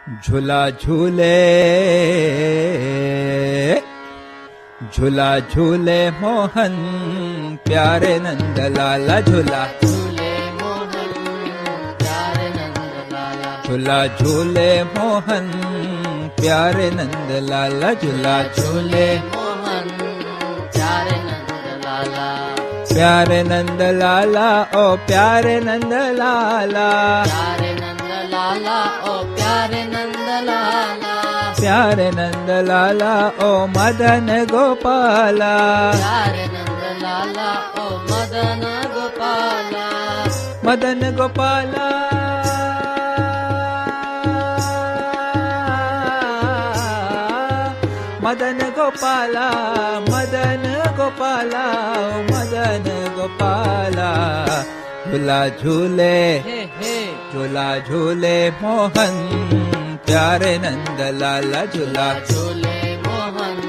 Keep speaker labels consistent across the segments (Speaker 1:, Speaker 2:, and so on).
Speaker 1: झूला झूले झूला झूले मोहन प्यारे नंद लाला झूला
Speaker 2: झूले मोहन प्यारे नंद लाला
Speaker 1: झूला झूले मोहन प्यारे नंद लाला झूला
Speaker 2: झूले मोहन प्यारे नंद लाला
Speaker 1: प्यारे नंद लाला ओ प्यारे नंद लाला
Speaker 2: प्यारे नंद लाला ओ प्यारे नंद लाला
Speaker 1: प्यारे नंद लाला ओ मदन गोपाला
Speaker 2: प्यारे नंद लाला ओ मदन गोपाला
Speaker 1: मदन गोपाला मदन गोपाला मदन गोपाला मदन गोपाला झूला झूले
Speaker 2: हे हे
Speaker 1: झूला झूले मोहन प्यारे नंद लाला झूला
Speaker 2: झूले मोहन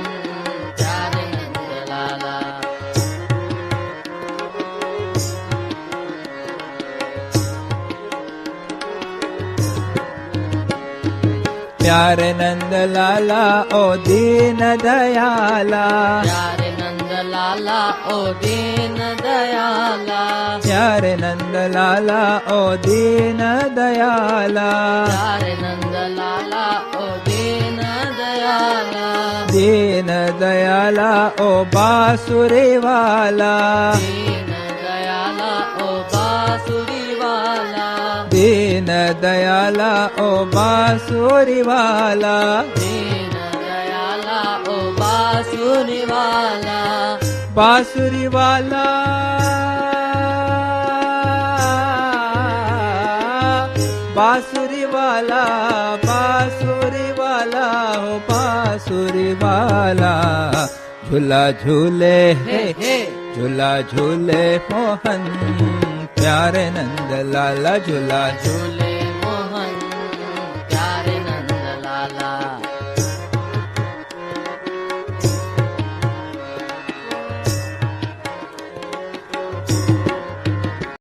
Speaker 2: प्यारे नंद लाला
Speaker 1: प्यारे नंद लाला ओ दीन दयाला
Speaker 2: प्यारे नंद लाला ओ दीन दयाला
Speaker 1: प्यारे नंद लाला ओ दीन दयाला
Speaker 2: प्यारे नंद लाला ओ दीन दयाला
Speaker 1: दीन दयाला ओ बांसुरी वाला
Speaker 2: दीन दयाला ओ बांसुरी वाला
Speaker 1: दीन दयाला ओ बांसुरी वाला
Speaker 2: दीन दयाला ओ बांसुरी वाला
Speaker 1: बांसुरी वाला बांसुरी वाला बांसुरी वाला हो बांसुरी वाला झूला झूले
Speaker 2: हे हे
Speaker 1: झूला झूले मोहन प्यारे नंद लाला झूला
Speaker 2: झूले